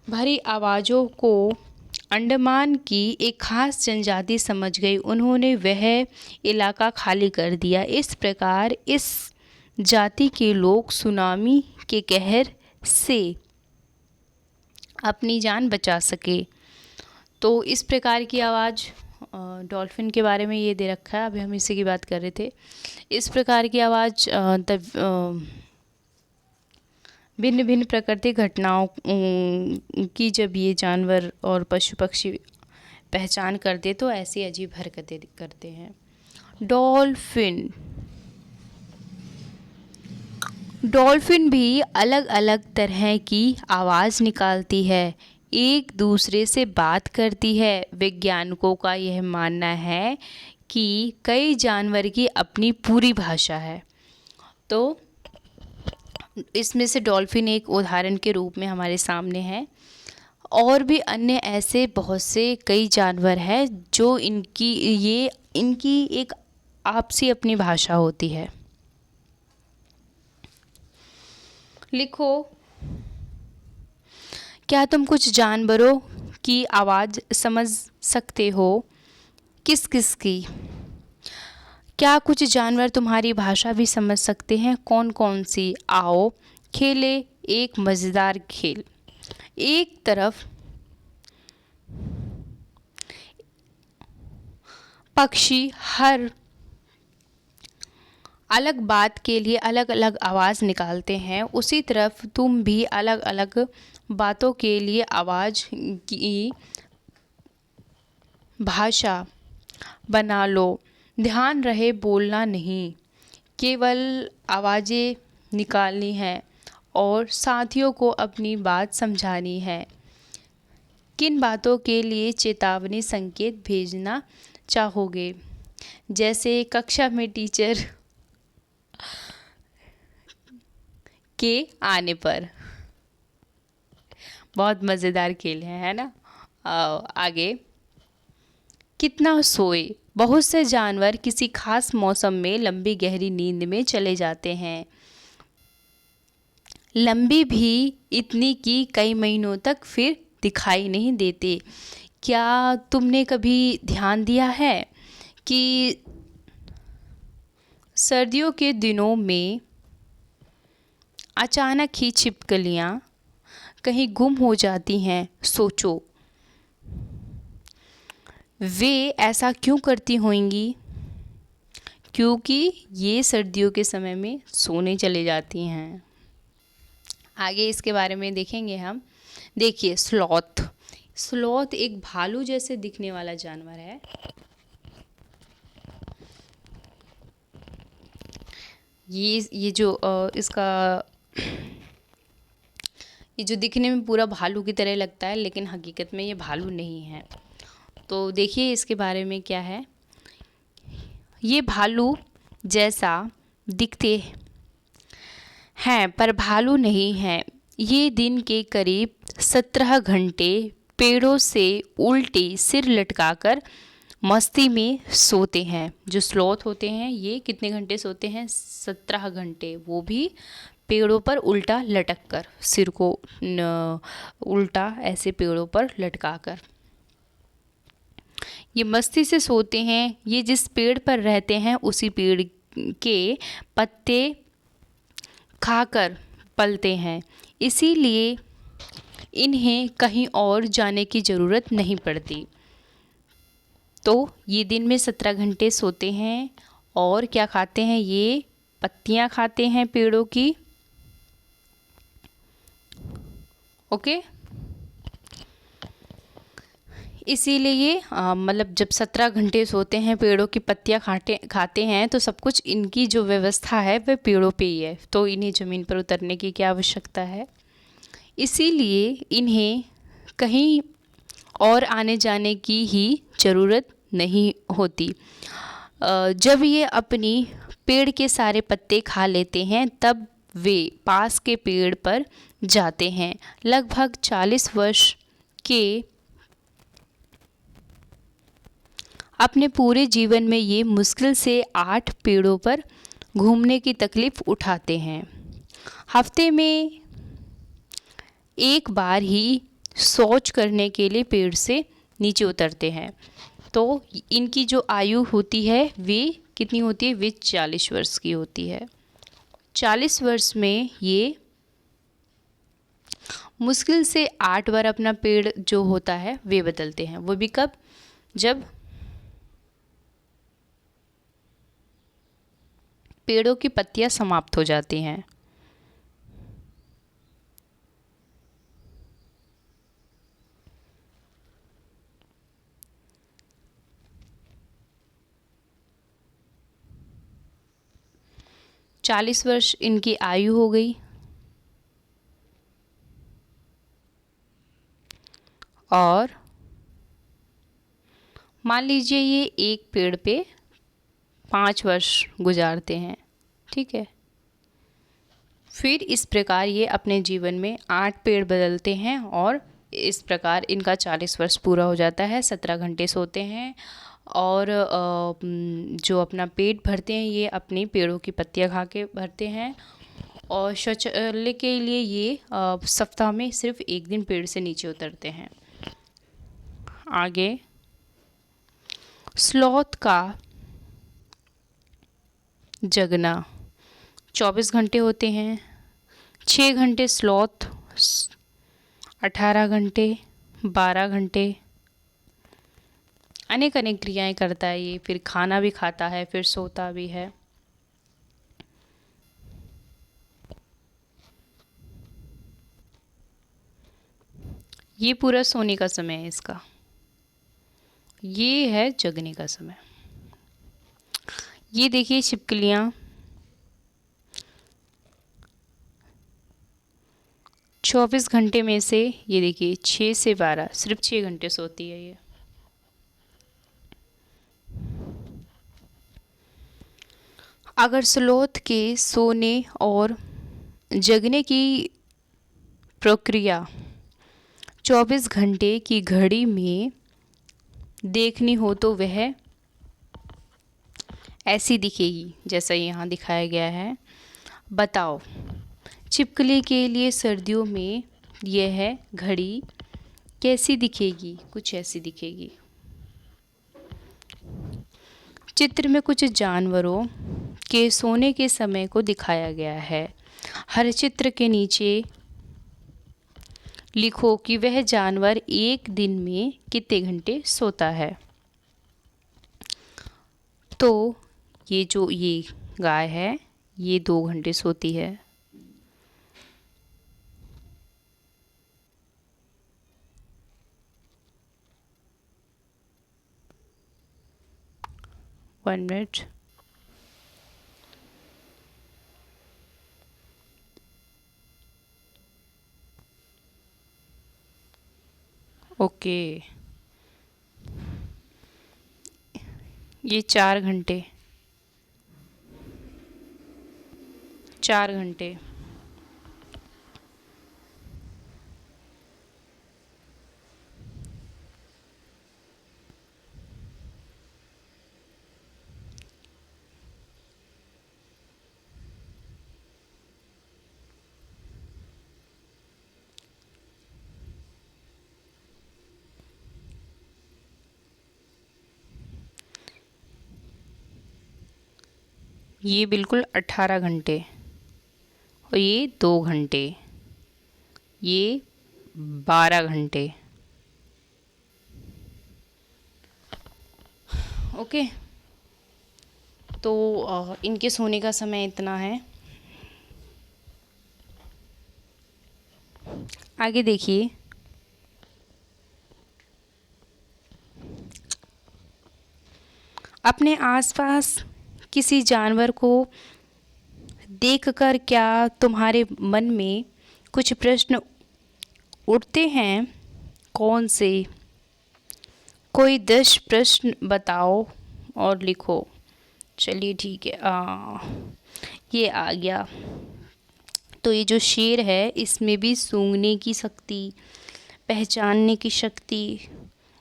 भरी आवाज़ों को अंडमान की एक खास जनजाति समझ गई। उन्होंने वह इलाका खाली कर दिया। इस प्रकार इस जाति के लोग सुनामी के कहर से अपनी जान बचा सके। तो इस प्रकार की आवाज़ डॉल्फिन के बारे में ये दे रखा है, अभी हम इसी की बात कर रहे थे। इस प्रकार की आवाज़ भिन्न भिन्न प्राकृतिक घटनाओं की जब ये जानवर और पशु पक्षी पहचान करते तो ऐसी अजीब हरकतें करते हैं। डॉल्फिन भी अलग अलग तरह की आवाज़ निकालती है, एक दूसरे से बात करती है। वैज्ञानिकों का यह मानना है कि कई जानवर की अपनी पूरी भाषा है। तो इसमें से डॉल्फिन एक उदाहरण के रूप में हमारे सामने है। और भी अन्य ऐसे बहुत से कई जानवर हैं जो इनकी एक आपसी अपनी भाषा होती है। लिखो, क्या तुम कुछ जानवरों की आवाज़ समझ सकते हो? किस किस की? क्या कुछ जानवर तुम्हारी भाषा भी समझ सकते हैं? कौन कौन सी? आओ खेले एक मज़ेदार खेल। एक तरफ पक्षी हर अलग बात के लिए अलग अलग आवाज़ निकालते हैं, उसी तरफ तुम भी अलग अलग बातों के लिए आवाज़ की भाषा बना लो। ध्यान रहे बोलना नहीं, केवल आवाज़ें निकालनी है और साथियों को अपनी बात समझानी है। किन बातों के लिए चेतावनी संकेत भेजना चाहोगे? जैसे कक्षा में टीचर के आने पर। बहुत मज़ेदार खेल है ना? आगे, कितना सोए? बहुत से जानवर किसी खास मौसम में लंबी गहरी नींद में चले जाते हैं, लंबी भी इतनी कि कई महीनों तक फिर दिखाई नहीं देते। क्या तुमने कभी ध्यान दिया है कि सर्दियों के दिनों में अचानक ही छिपकलियाँ कहीं गुम हो जाती हैं? सोचो, वे ऐसा क्यों करती होंगी? क्योंकि ये सर्दियों के समय में सोने चले जाती हैं। आगे इसके बारे में देखेंगे हम। देखिए, स्लॉथ एक भालू जैसे दिखने वाला जानवर है। ये जो दिखने में पूरा भालू की तरह लगता है, लेकिन हकीकत में ये भालू नहीं है। तो देखिए इसके बारे में क्या है। ये भालू जैसा दिखते हैं पर भालू नहीं है। ये दिन के करीब 17 घंटे पेड़ों से उल्टे सिर लटकाकर मस्ती में सोते हैं। जो स्लॉथ होते हैं ये कितने घंटे सोते हैं? 17 घंटे, वो भी पेड़ों पर उल्टा लटक कर, सिर को उल्टा ऐसे पेड़ों पर लटकाकर ये मस्ती से सोते हैं। ये जिस पेड़ पर रहते हैं उसी पेड़ के पत्ते खाकर पलते हैं, इसीलिए इन्हें कहीं और जाने की ज़रूरत नहीं पड़ती। तो ये दिन में 17 घंटे सोते हैं और क्या खाते हैं, ये पत्तियां खाते हैं पेड़ों की। ओके, इसीलिए ये मतलब जब 17 घंटे सोते हैं, पेड़ों की पत्तियां खाते हैं, तो सब कुछ इनकी जो व्यवस्था है वह पेड़ों पे ही है, तो इन्हें ज़मीन पर उतरने की क्या आवश्यकता है। इसीलिए इन्हें कहीं और आने जाने की ही ज़रूरत नहीं होती। जब ये अपनी पेड़ के सारे पत्ते खा लेते हैं तब वे पास के पेड़ पर जाते हैं। लगभग 40 वर्ष के अपने पूरे जीवन में ये मुश्किल से 8 पेड़ों पर घूमने की तकलीफ़ उठाते हैं। हफ्ते में एक बार ही शौच करने के लिए पेड़ से नीचे उतरते हैं। तो इनकी जो आयु होती है वे कितनी होती है, वे 40 वर्ष की होती है। 40 वर्ष में ये मुश्किल से 8 बार अपना पेड़ जो होता है वे बदलते हैं। वो भी कब, जब पेड़ों की पत्तियां समाप्त हो जाती हैं। चालीस वर्ष इनकी आयु हो गई और मान लीजिए ये एक पेड़ पे 5 वर्ष गुजारते हैं, ठीक है। फिर इस प्रकार ये अपने जीवन में 8 पेड़ बदलते हैं और इस प्रकार इनका 40 वर्ष पूरा हो जाता है। 17 घंटे सोते हैं और जो अपना पेट भरते हैं ये अपनी पेड़ों की पत्तियां खा के भरते हैं। और शौचालय के लिए ये सप्ताह में सिर्फ एक दिन पेड़ से नीचे उतरते हैं। आगे स्लॉथ का जगना 24 घंटे होते हैं। 6 घंटे स्लॉथ, 18 घंटे, 12 घंटे, अनेक अनेक क्रियाएं करता है ये। फिर खाना भी खाता है, फिर सोता भी है। ये पूरा सोने का समय है इसका, ये है जगने का समय। ये देखिए छिपकलियाँ 24 घंटे में से ये देखिए 6 से 12 सिर्फ 6 घंटे सोती है ये। अगर स्लोथ के सोने और जगने की प्रक्रिया 24 घंटे की घड़ी में देखनी हो तो वह ऐसी दिखेगी जैसा यहाँ दिखाया गया है। बताओ छिपकली के लिए सर्दियों में यह घड़ी कैसी दिखेगी? कुछ ऐसी दिखेगी। चित्र में कुछ जानवरों के सोने के समय को दिखाया गया है। हर चित्र के नीचे लिखो कि वह जानवर एक दिन में कितने घंटे सोता है। तो ये गाय है, ये 2 घंटे सोती है। One minute. ओके, ये 4 घंटे, 4 घंटे। ये बिल्कुल 18 घंटे और ये 2 घंटे, ये 12 घंटे। ओके, तो इनके सोने का समय इतना है। आगे देखिए, अपने आसपास किसी जानवर को देखकर क्या तुम्हारे मन में कुछ प्रश्न उठते हैं? कौन से? कोई 10 प्रश्न बताओ और लिखो। चलिए ठीक है, ये आ गया। तो ये जो शेर है इसमें भी सूंघने की शक्ति, पहचानने की शक्ति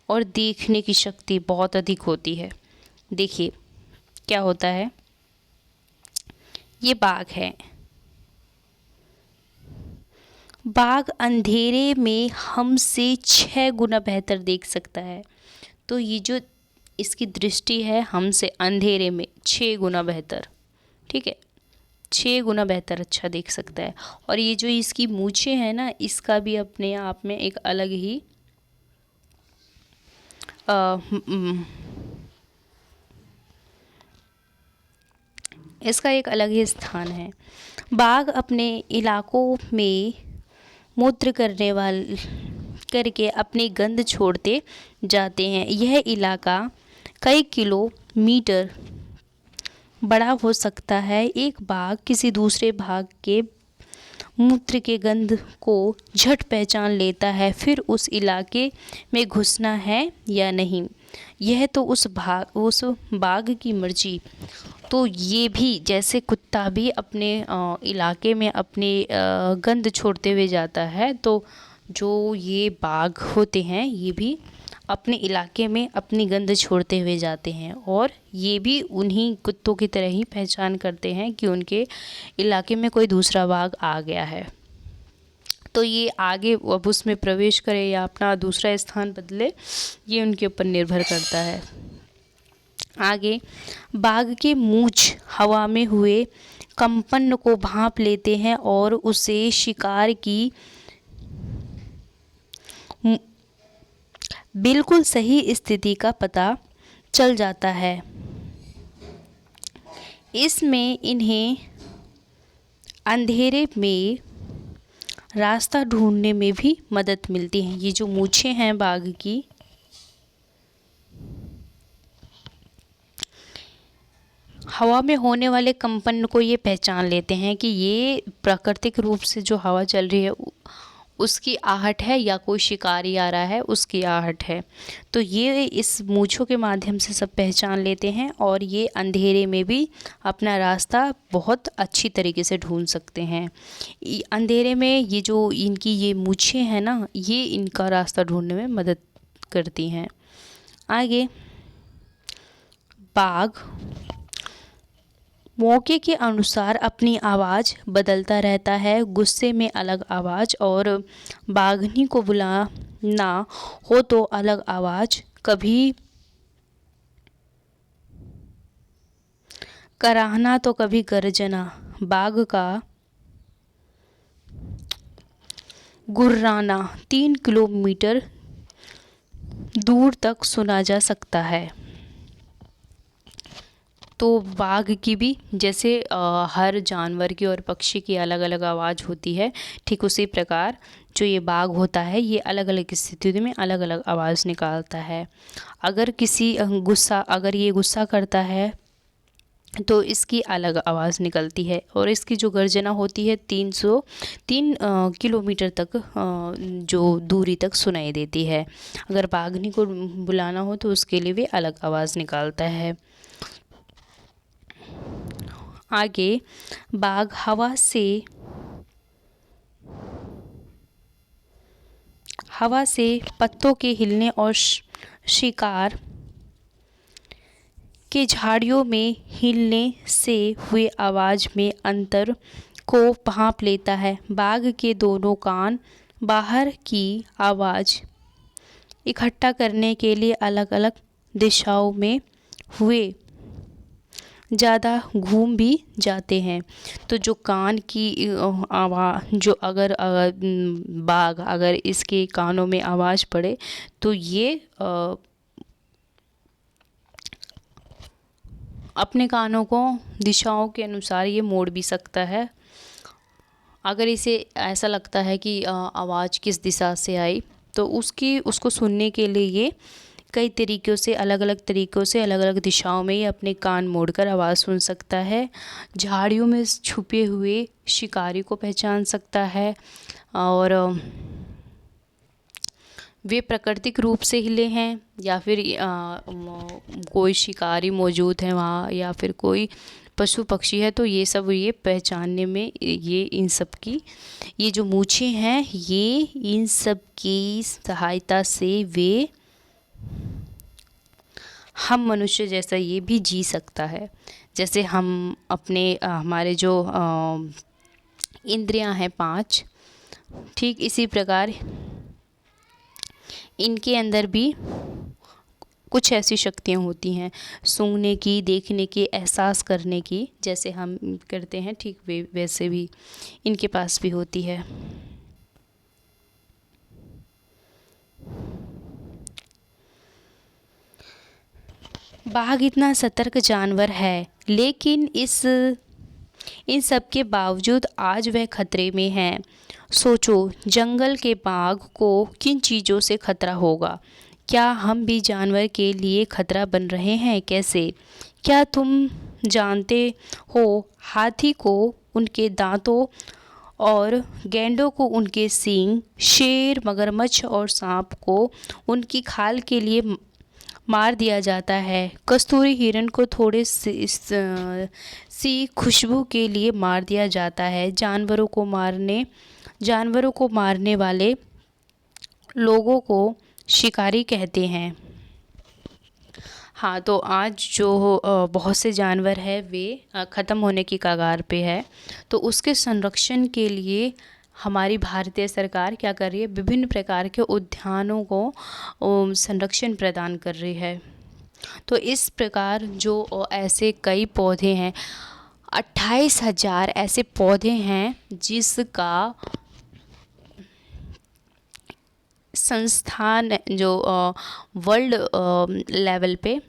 और देखने की शक्ति बहुत अधिक होती है। देखिए क्या होता है, ये बाघ है। बाघ अंधेरे में हमसे 6 गुना बेहतर देख सकता है। तो ये जो इसकी दृष्टि है हमसे अंधेरे में 6 गुना बेहतर, ठीक है, 6 गुना बेहतर अच्छा देख सकता है। और ये जो इसकी मूछें हैं ना, इसका भी अपने आप में एक अलग ही इसका एक अलग ही स्थान है। बाघ अपने इलाकों में मूत्र करके अपनी गंध छोड़ते जाते हैं। यह इलाका कई किलोमीटर बड़ा हो सकता है। एक बाघ किसी दूसरे बाघ के मूत्र के गंध को झट पहचान लेता है, फिर उस इलाके में घुसना है या नहीं, यह तो उस बाघ की मर्जी। तो ये भी जैसे कुत्ता भी अपने इलाके में अपनी गंध छोड़ते हुए जाता है, तो जो ये बाघ होते हैं ये भी अपने इलाके में अपनी गंध छोड़ते हुए जाते हैं, और ये भी उन्हीं कुत्तों की तरह ही पहचान करते हैं कि उनके इलाके में कोई दूसरा बाघ आ गया है। तो ये आगे अब उसमें प्रवेश करे या अपना दूसरा स्थान बदले, ये उनके ऊपर निर्भर करता है। आगे, बाघ के मूंछ हवा में हुए कंपन को भांप लेते हैं और उसे शिकार की बिल्कुल सही स्थिति का पता चल जाता है। इसमें इन्हें अंधेरे में रास्ता ढूंढने में भी मदद मिलती है। ये जो मूंछें हैं बाघ की, हवा में होने वाले कंपन को ये पहचान लेते हैं कि ये प्राकृतिक रूप से जो हवा चल रही है उसकी आहट है या कोई शिकारी आ रहा है उसकी आहट है। तो ये इस मूंछों के माध्यम से सब पहचान लेते हैं, और ये अंधेरे में भी अपना रास्ता बहुत अच्छी तरीके से ढूंढ सकते हैं। अंधेरे में ये जो इनकी ये मूंछें हैं ना, ये इनका रास्ता ढूंढने में मदद करती हैं। आगे, बाघ मौके के अनुसार अपनी आवाज़ बदलता रहता है। गुस्से में अलग आवाज़, और बाघनी को बुलाना हो तो अलग आवाज़, कभी कराहना तो कभी गर्जना। बाघ का गुर्राना 3 किलोमीटर दूर तक सुना जा सकता है। तो बाघ की भी जैसे हर जानवर की और पक्षी की अलग अलग आवाज़ होती है, ठीक उसी प्रकार जो ये बाघ होता है ये अलग अलग स्थितियों में अलग अलग आवाज़ निकालता है। अगर ये गुस्सा करता है तो इसकी अलग आवाज़ निकलती है, और इसकी जो गर्जना होती है 303 किलोमीटर तक जो दूरी तक सुनाई देती है। अगर बाघनी को बुलाना हो तो उसके लिए भी अलग आवाज़ निकालता है। आगे, बाघ हवा से पत्तों के हिलने और शिकार के झाड़ियों में हिलने से हुए आवाज़ में अंतर को भांप लेता है। बाघ के दोनों कान बाहर की आवाज़ इकट्ठा करने के लिए अलग अलग दिशाओं में हुए ज़्यादा घूम भी जाते हैं। तो जो कान की आवाज़ जो अगर बाघ अगर इसके कानों में आवाज़ पड़े तो ये अपने कानों को दिशाओं के अनुसार ये मोड़ भी सकता है। अगर इसे ऐसा लगता है कि आवाज़ किस दिशा से आई, तो उसको सुनने के लिए ये कई तरीक़ों से, अलग अलग तरीक़ों से, अलग अलग दिशाओं में ये अपने कान मोड़कर आवाज़ सुन सकता है। झाड़ियों में छुपे हुए शिकारी को पहचान सकता है, और वे प्राकृतिक रूप से हिले हैं या फिर कोई शिकारी मौजूद है वहाँ, या फिर कोई पशु पक्षी है, तो ये सब ये पहचानने में ये इन सब की ये जो मूंछें हैं, ये इन सब की सहायता से वे हम मनुष्य जैसा ये भी जी सकता है। जैसे हम अपने हमारे जो इंद्रियां हैं 5, ठीक इसी प्रकार इनके अंदर भी कुछ ऐसी शक्तियाँ होती हैं, सूंघने की, देखने की, एहसास करने की, जैसे हम करते हैं, ठीक वैसे भी इनके पास भी होती है। बाघ इतना सतर्क जानवर है, लेकिन इन सब के बावजूद आज वह खतरे में है। सोचो, जंगल के बाघ को किन चीज़ों से खतरा होगा? क्या हम भी जानवर के लिए खतरा बन रहे हैं? कैसे? क्या तुम जानते हो, हाथी को उनके दांतों और गैंडों को उनके सींग, शेर, मगरमच्छ और सांप को उनकी खाल के लिए मार दिया जाता है। कस्तूरी हिरण को थोड़े सी खुशबू के लिए मार दिया जाता है। जानवरों को मारने वाले लोगों को शिकारी कहते हैं। हाँ, तो आज जो बहुत से जानवर है वे ख़त्म होने की कगार पे है, तो उसके संरक्षण के लिए हमारी भारतीय सरकार क्या कर रही है? विभिन्न प्रकार के उद्यानों को संरक्षण प्रदान कर रही है। तो इस प्रकार जो ऐसे कई पौधे हैं, 28,000 ऐसे पौधे हैं जिसका संस्थान जो वर्ल्ड लेवल पे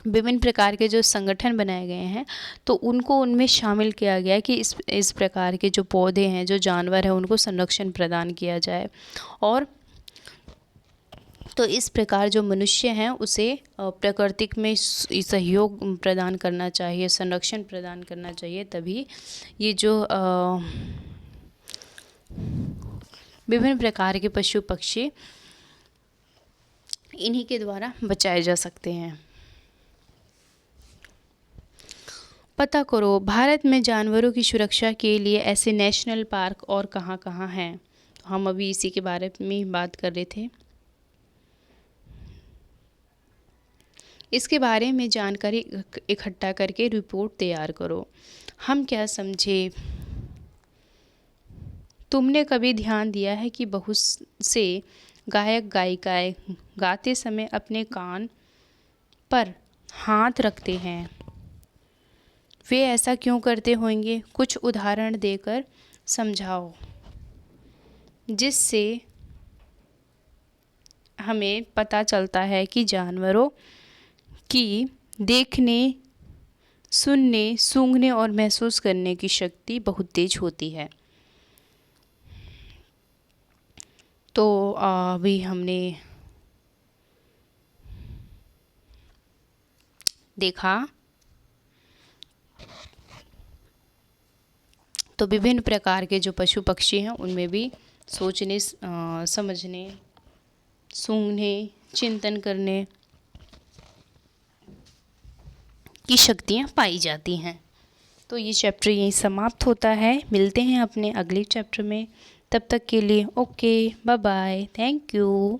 विभिन्न प्रकार के जो संगठन बनाए गए हैं, तो उनको उनमें शामिल किया गया है कि इस प्रकार के जो पौधे हैं, जो जानवर हैं, उनको संरक्षण प्रदान किया जाए। और तो इस प्रकार जो मनुष्य हैं उसे प्रकृति में सहयोग प्रदान करना चाहिए, संरक्षण प्रदान करना चाहिए, तभी ये जो विभिन्न प्रकार के पशु पक्षी इन्हीं के द्वारा बचाए जा सकते हैं। पता करो, भारत में जानवरों की सुरक्षा के लिए ऐसे नेशनल पार्क और कहाँ हैं। हम अभी इसी के बारे में बात कर रहे थे। इसके बारे में जानकारी इकट्ठा करके रिपोर्ट तैयार करो। हम क्या समझे? तुमने कभी ध्यान दिया है कि बहुत से गायक गायिकाएं गाते समय अपने कान पर हाथ रखते हैं? वे ऐसा क्यों करते होंगे? कुछ उदाहरण देकर समझाओ, जिससे हमें पता चलता है कि जानवरों की देखने, सुनने, सूंघने और महसूस करने की शक्ति बहुत तेज होती है। तो अभी हमने देखा तो विभिन्न प्रकार के जो पशु पक्षी हैं उनमें भी सोचने, समझने, सूंघने, चिंतन करने की शक्तियाँ पाई जाती हैं। तो ये चैप्टर यहीं समाप्त होता है। मिलते हैं अपने अगले चैप्टर में। तब तक के लिए okay, bye bye, thank you.